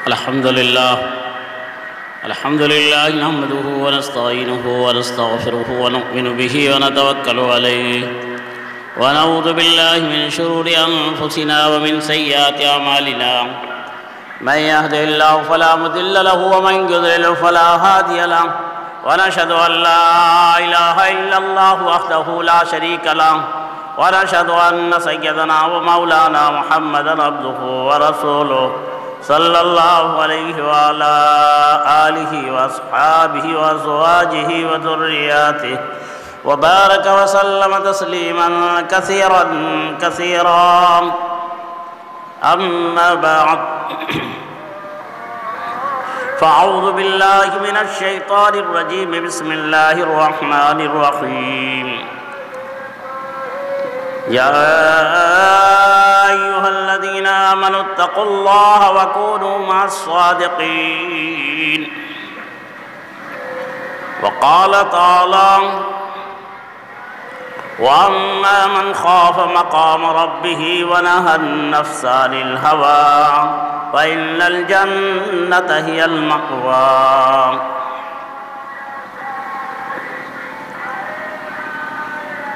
الحمد لله نحمده ونستعينه ونستغفره ونؤمن به ونتوكل عليه ونعوذ بالله من شرور أنفسنا ومن سيئات أعمالنا من يهده الله فلا مضل له ومن يضلل فلا هادي له ونشهد أن لا إله إلا الله وحده لا شريك له ونشهد أن سيدنا ومولانا محمدا عبده ورسوله صلى الله عليه وعلى آله وأصحابه وأزواجه وذرياته وبارك وسلم تسليما كثيرا كثيرا أما بعد فأعوذ بالله من الشيطان الرجيم بسم الله الرحمن الرحيم يا أيها الذين آمنوا اتقوا الله وكونوا مع الصادقين وقال تعالى وأما من خاف مقام ربه ونهى النفس عن الهوى فإن الجنة هي المأوى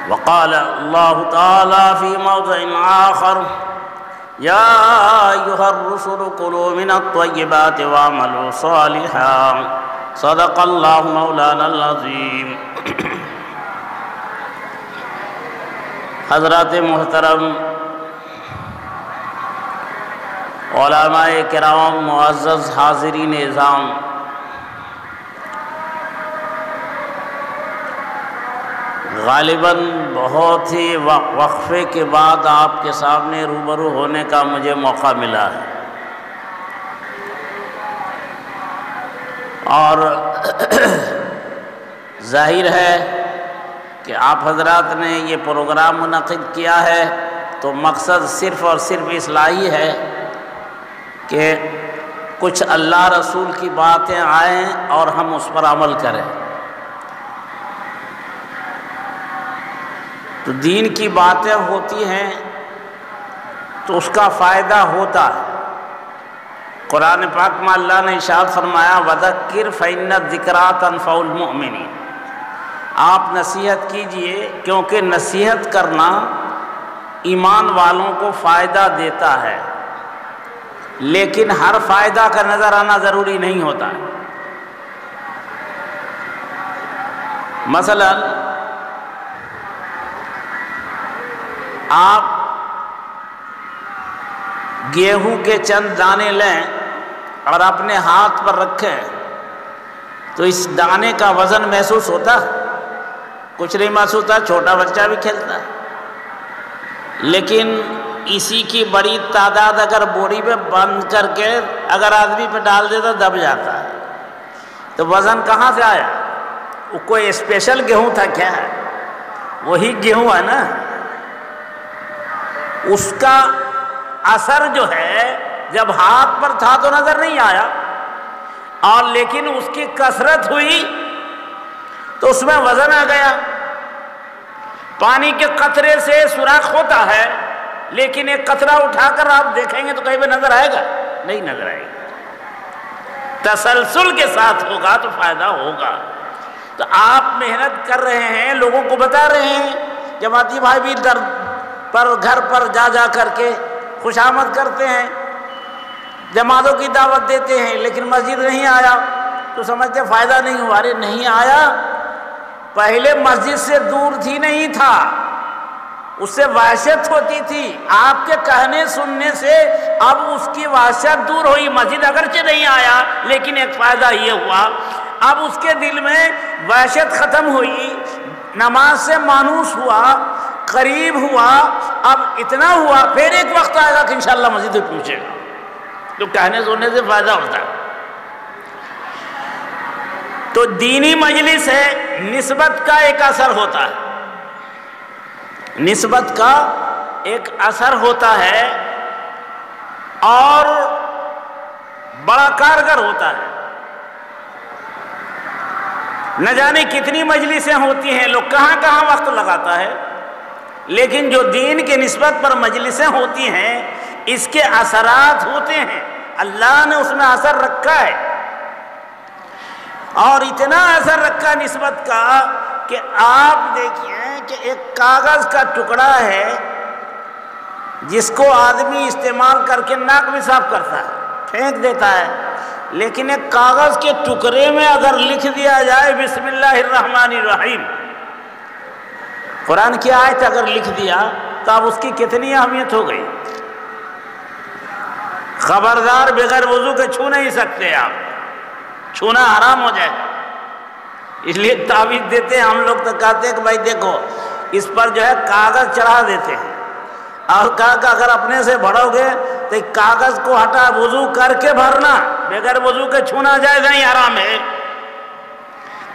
وقال الله تعالى في موضع آخر يا أيها الرسل كلوا من الطيبات واعملوا صالحا صدق الله مولانا العظيم حضرات محترم علماء کرام معزز حاضرین اعظام، غالباً بہت ہی وقفے کے بعد آپ کے سامنے روبرو ہونے کا مجھے موقع ملا ہے، اور ظاہر ہے کہ آپ حضرات نے یہ پروگرام منعقد کیا ہے تو مقصد صرف اور صرف اصلاحی ہے کہ کچھ اللہ رسول کی باتیں آئیں اور ہم اس پر عمل کریں۔ تو دین کی باتیں ہوتی ہیں تو اس کا فائدہ ہوتا ہے۔ قرآن پاک میں اللہ نے ارشاد فرمایا وَذَكِّرْ فَإِنَّ الذِّكْرَىٰ تَنفَعُ الْمُؤْمِنِينَ، آپ نصیحت کیجئے کیونکہ نصیحت کرنا ایمان والوں کو فائدہ دیتا ہے، لیکن ہر فائدہ کا نظر آنا ضروری نہیں ہوتا ہے۔ مثلا آپ گیہوں کے چند دانے لیں اور اپنے ہاتھ پر رکھیں تو اس دانے کا وزن محسوس ہوتا ہے؟ کچھ نہیں محسوس ہوتا، چھوٹا بچہ بھی کھیلتا ہے، لیکن اسی کی بڑی تعداد اگر بوری پہ بند کر کے اگر آدمی پہ ڈال دے تو دب جاتا ہے، تو وزن کہاں سے آیا؟ وہ کوئی اسپیشل گیہوں تھا کیا؟ وہی گیہوں ہے نا، اس کا اثر جو ہے جب ہاتھ پر تھا تو نظر نہیں آیا، اور لیکن اس کی کثرت ہوئی تو اس میں وزن آ گیا۔ پانی کے قطرے سے سوراخ ہوتا ہے، لیکن ایک قطرہ اٹھا کر آپ دیکھیں گے تو کہیں پہ نظر آئے گا؟ نہیں نظر آئے گا۔ تسلسل کے ساتھ ہوگا تو فائدہ ہوگا۔ تو آپ محنت کر رہے ہیں، لوگوں کو بتا رہے ہیں، جماعتی بھائی بھی در پر گھر پر جا کر کے خوش آمد کرتے ہیں، جماعتوں کی دعوت دیتے ہیں، لیکن مسجد نہیں آیا تو سمجھتے فائدہ نہیں ہوا۔ ارے نہیں آیا، پہلے مسجد سے دور تھی نہیں تھا، اس سے وحشت ہوتی تھی، آپ کے کہنے سننے سے اب اس کی وحشت دور ہوئی۔ مسجد اگرچہ نہیں آیا لیکن ایک فائدہ یہ ہوا، اب اس کے دل میں وحشت ختم ہوئی، نماز سے مانوس ہوا، قریب ہوا، اب اتنا ہوا، پھر ایک وقت آئے گا کہ انشاءاللہ مسجد میں پہنچے گا۔ تو کہنے سننے سے فائدہ ہوتا ہے۔ تو دینی مجلس ہے، نسبت کا ایک اثر ہوتا ہے، نسبت کا ایک اثر ہوتا ہے اور بڑا کارگر ہوتا ہے۔ نہ جانے کتنی مجلسیں ہوتی ہیں، لوگ کہاں کہاں وقت لگاتا ہے، لیکن جو دین کے نسبت پر مجلسیں ہوتی ہیں اس کے اثرات ہوتے ہیں، اللہ نے اس میں اثر رکھا ہے، اور اتنا اثر رکھا نسبت کا کہ آپ دیکھیں کہ ایک کاغذ کا ٹکڑا ہے جس کو آدمی استعمال کر کے ناک بھی صاف کرتا ہے، پھینک دیتا ہے، لیکن ایک کاغذ کے ٹکڑے میں اگر لکھ دیا جائے بسم اللہ الرحمن الرحیم، قرآن کی آیت اگر لکھ دیا تو اب اس کی کتنی اہمیت ہو گئی۔ خبردار بغیر وضو کے چھو نہیں سکتے آپ، چھونا حرام ہو جائے، اس لیے تعویذ دیتے ہیں ہم لوگ، تو کہتے ہیں کہ بھائی دیکھو اس پر جو ہے کاغذ چڑھا دیتے ہیں، اور کہا کہ اگر اپنے سے بھرو گے تو ایک کاغذ کو ہٹا وضو کر کے بھرنا، بغیر وضو کے چھونا جائز نہیں، حرام ہے۔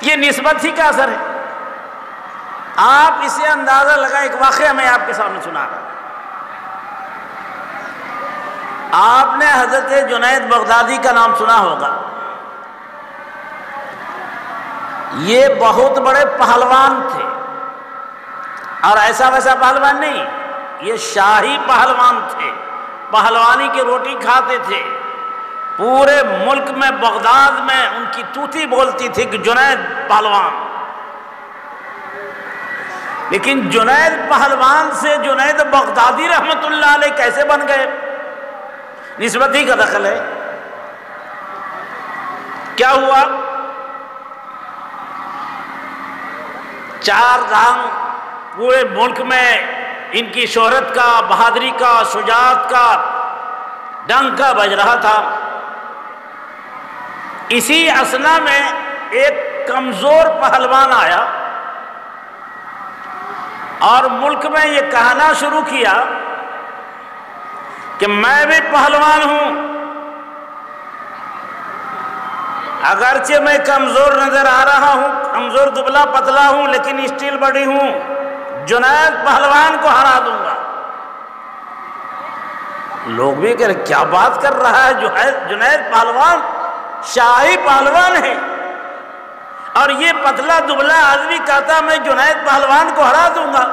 یہ نسبت ہی کا اثر ہے۔ آپ اسے اندازہ لگائیں، ایک واقعہ میں آپ کے سامنے سنا رہا ہوں۔ آپ نے حضرت جنید بغدادی کا نام سنا ہوگا، یہ بہت بڑے پہلوان تھے، اور ایسا ویسا پہلوان نہیں، یہ شاہی پہلوان تھے، پہلوانی کی روٹی کھاتے تھے، پورے ملک میں بغداد میں ان کی توتی بولتی تھی کہ جنید پہلوان۔ لیکن جنید پہلوان سے جنید بغدادی رحمت اللہ علیہ کیسے بن گئے؟ نسبت ہی کا دخل ہے۔ کیا ہوا؟ چار دھام پورے ملک میں ان کی شہرت کا، بہادری کا، شجاعت کا ڈنکا بج رہا تھا۔ اسی اثنا میں ایک کمزور پہلوان آیا اور ملک میں یہ کہنا شروع کیا کہ میں بھی پہلوان ہوں، اگرچہ میں کمزور نظر آ رہا ہوں، کمزور دبلا پتلا ہوں، لیکن اسٹیل بڑی ہوں، جنید پہلوان کو ہرا دوں گا۔ لوگ بھی کہہ رہے کیا بات کر رہا ہے، جنید پہلوان شاہی پہلوان ہے، اور یہ پتلا دبلا آدمی کہتا میں جنید پہلوان کو ہرا دوں گا۔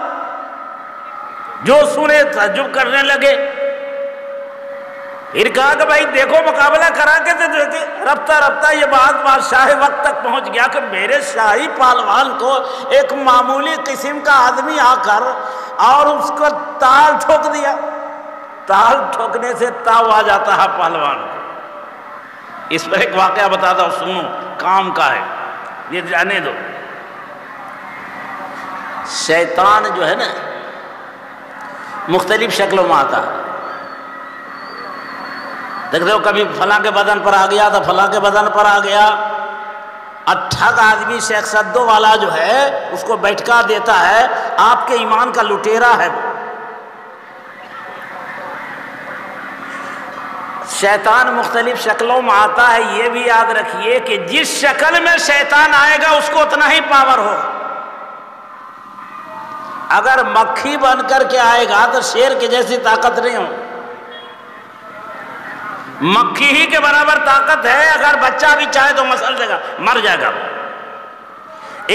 جو سنے تعجب کرنے لگے، پھر کہا کہ بھائی دیکھو مقابلہ کرا کے تو دیکھے، رفتہ رفتہ یہ بات بادشاہ وقت تک پہنچ گیا کہ میرے شاہی پہلوان کو ایک معمولی قسم کا آدمی آ کر اور اس کو تال ٹھوک دیا۔ تال ٹھوکنے سے تاؤ آ جاتا ہے پہلوان کو۔ اس پر ایک واقعہ بتاتا ہوں، سنو، کام کا ہے، یہ جانے دو۔ شیطان جو ہے نا مختلف شکلوں میں آتا ہے، دیکھتے ہو کبھی فلاں کے بدن پر آ گیا تو فلاں کے بدن پر آ گیا، اور ٹھگ آدمی شیخ سدو والا جو ہے اس کو بیٹھکا دیتا ہے، آپ کے ایمان کا لٹیرا ہے وہ۔ شیطان مختلف شکلوں میں آتا ہے، یہ بھی یاد رکھیے کہ جس شکل میں شیطان آئے گا اس کو اتنا ہی پاور ہوگا۔ اگر مکھی بن کر کے آئے گا تو شیر کے جیسی طاقت نہیں ہو، مکھی ہی کے برابر طاقت ہے، اگر بچہ بھی چاہے تو مسل دے گا، مر جائے گا۔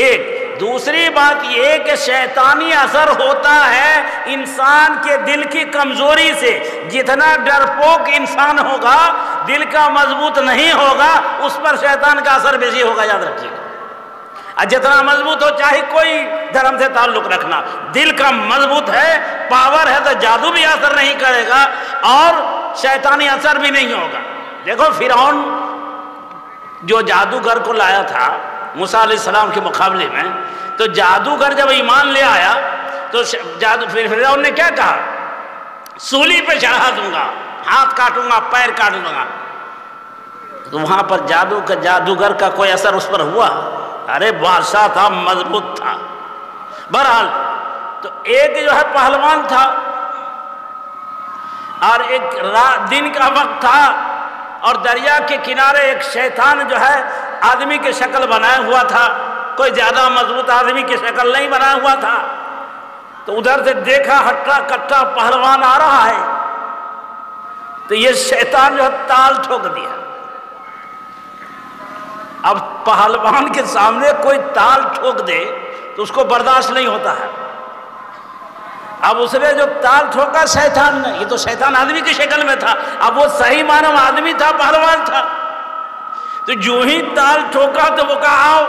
ایک دوسری بات یہ کہ شیطانی اثر ہوتا ہے انسان کے دل کی کمزوری سے، جتنا ڈرپوک انسان ہوگا، دل کا مضبوط نہیں ہوگا، اس پر شیطان کا اثر بیشی ہوگا، یاد رکھیے گا۔ اور جتنا مضبوط ہو، چاہے کوئی دھرم سے تعلق رکھنا، دل کا مضبوط ہے، پاور ہے، تو جادو بھی اثر نہیں کرے گا اور شیطانی اثر بھی نہیں ہوگا۔ دیکھو فرعون جو جادوگر کو لایا تھا موسیٰ علیہ السلام کے مقابلے میں، تو جادوگر جب ایمان لے آیا تو فرعون نے کیا کہا؟ سولی پہ چڑھا دوں گا، ہاتھ کاٹوں گا، پیر کاٹ دوں گا۔ تو وہاں پر جادوگر کا کوئی اثر اس پر ہوا؟ ارے بادشاہ تھا، مضبوط تھا۔ بہرحال تو ایک جو ہے پہلوان تھا، اور ایک دن کا وقت تھا، اور دریا کے کنارے ایک شیطان جو ہے آدمی کی شکل بنایا ہوا تھا، کوئی زیادہ مضبوط آدمی کی شکل نہیں بنایا ہوا تھا۔ تو ادھر سے دیکھا ہٹا کٹا پہلوان آ رہا ہے، تو یہ شیطان جو ہے تال ٹھوک دیا۔ اب پہلوان کے سامنے کوئی تال ٹھوک دے تو اس کو برداشت نہیں ہوتا ہے، اب اس نے جو تال ٹھوکا شیطان نے، یہ تو شیطان آدمی کی شکل میں تھا، اب وہ صحیح معنی میں آدمی تھا، پہلوان تھا، تو جو ہی تال ٹھوکا تو وہ کہا آؤ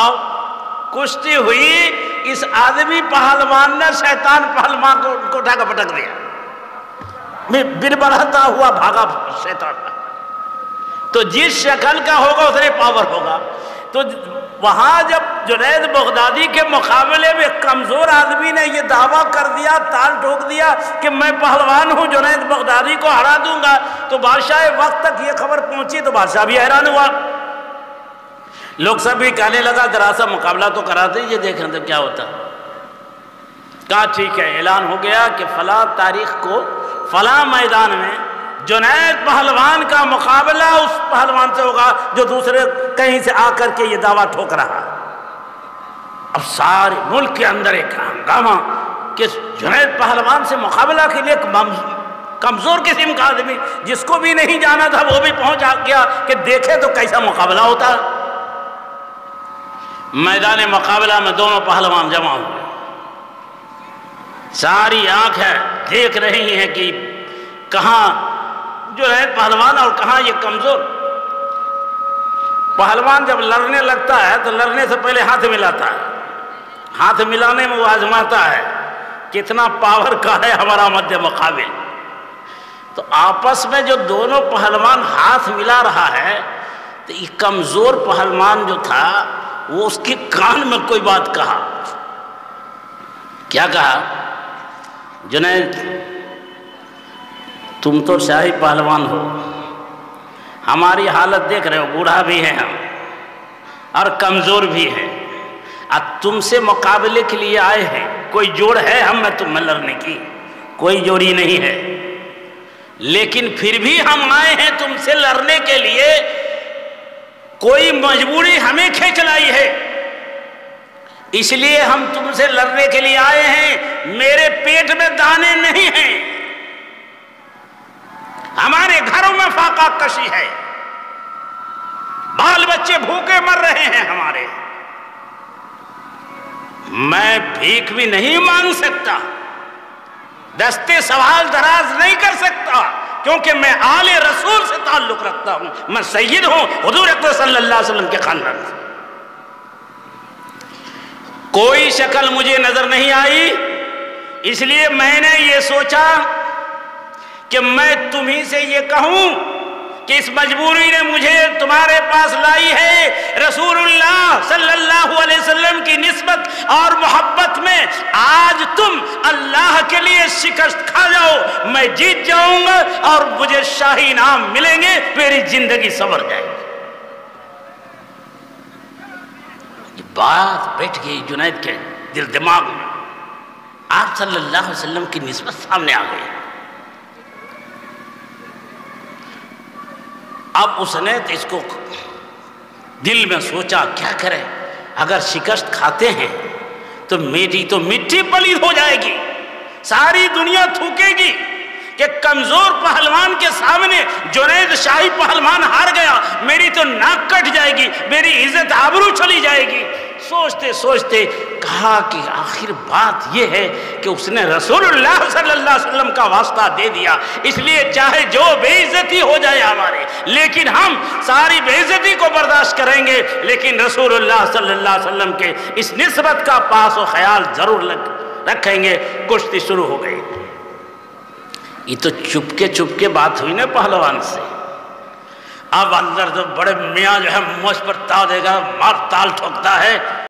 آؤ، کشتی ہوئی، اس آدمی پہلوان نے شیطان پہلوان کو اٹھا کر پٹک دیا، بربراتا ہوا بھاگا شیطان۔ تو جس شکل کا ہوگا اتنے پاور ہوگا۔ تو وہاں جب جنید بغدادی کے مقابلے میں کمزور آدمی نے یہ دعویٰ کر دیا، تال ٹھوک دیا کہ میں پہلوان ہوں، جنید بغدادی کو ہرا دوں گا، تو بادشاہ وقت تک یہ خبر پہنچی تو بادشاہ بھی حیران ہوا۔ لوگ سب بھی کہنے لگا ذرا سا مقابلہ تو کرا دیجیے، دیکھیں تو کیا ہوتا۔ کہا ٹھیک ہے، اعلان ہو گیا کہ فلاں تاریخ کو فلاں میدان میں جنید پہلوان کا مقابلہ اس پہلوان سے ہوگا جو دوسرے کہیں سے آ کر کے یہ دعویٰ ٹھوک رہا۔ اب سارے ملک کے اندر ایک ہنگامہ کہ جنید پہلوان سے مقابلہ کے لیے کمزور قسم کا آدمی جس کو بھی نہیں جانا تھا وہ بھی پہنچ گیا کہ دیکھے تو کیسا مقابلہ ہوتا۔ میدان مقابلہ میں دونوں پہلوان جمع ہوئے، ساری آنکھیں دیکھ رہی ہیں کہ کہاں جنید پہلوان اور کہاں یہ کمزور۔ پہلوان جب لڑنے لگتا ہے تو لڑنے سے پہلے ہاتھ ملاتا ہے، ہاتھ ملانے میں وہ آزماتا ہے کتنا پاور کا ہے ہمارا مد مقابل۔ تو آپس میں جو دونوں پہلوان ہاتھ ملا رہا ہے تو یہ کمزور پہلوان جو تھا وہ اس کے کان میں کوئی بات کہا۔ کیا کہا؟ جنید تم تو شاہی پہلوان ہو، ہماری حالت دیکھ رہے ہو، بوڑھا بھی ہے ہم اور کمزور بھی ہے، اب تم سے مقابلے کے لیے آئے ہیں، کوئی جوڑ ہے ہم میں تم میں لڑنے کی؟ کوئی جوڑی نہیں ہے، لیکن پھر بھی ہم آئے ہیں تم سے لڑنے کے لیے، کوئی مجبوری ہمیں کھینچ لائی ہے، اس لیے ہم تم سے لڑنے کے لیے آئے ہیں۔ میرے پیٹ میں دانے نہیں ہیں، ہمارے گھروں میں فاقہ کشی ہے، بال بچے بھوکے مر رہے ہیں ہمارے، میں بھیک بھی نہیں مانگ سکتا، دستے سوال دراز نہیں کر سکتا، کیونکہ میں آل رسول سے تعلق رکھتا ہوں، میں سید ہوں حضور اکرم صلی اللہ علیہ وسلم کے خاندان سے۔ کوئی شکل مجھے نظر نہیں آئی، اس لیے میں نے یہ سوچا کہ میں تمہیں سے یہ کہوں کہ اس مجبوری نے مجھے تمہارے پاس لائی ہے، رسول اللہ صلی اللہ علیہ وسلم کی نسبت اور محبت میں آج تم اللہ کے لیے شکست کھا جاؤ، میں جیت جاؤں گا اور مجھے شاہی انعام ملیں گے، میری زندگی سنور جائے گی۔ یہ بات بیٹھ گئی جنید کے دل دماغ میں، آپ صلی اللہ علیہ وسلم کی نسبت سامنے آ گئی۔ اب اس نے اس کو دل میں سوچا کیا کرے، اگر شکست کھاتے ہیں تو میری تو مٹی پلید ہو جائے گی، ساری دنیا تھوکے گی کہ کمزور پہلوان کے سامنے جنید شاہی پہلوان ہار گیا، میری تو ناک کٹ جائے گی، میری عزت آبرو چلی جائے گی۔ سوچتے سوچتے کہا کہ آخر بات یہ ہے کہ اس نے رسول اللہ صلی اللہ علیہ وسلم کا واسطہ دے دیا، اس لیے چاہے جو بے عزتی ہو جائے ہمارے، لیکن ہم ساری بے عزتی کو برداشت کریں گے، لیکن رسول اللہ صلی اللہ علیہ وسلم کے اس نسبت کا پاس و خیال ضرور رکھیں گے۔ کشتی شروع ہو گئی۔ یہ تو چپکے بات ہوئی نا پہلوان سے۔ اب اندر جو بڑے میاں جو ہے مجھ پر تا دے گا، مار تال ٹھوکتا ہے۔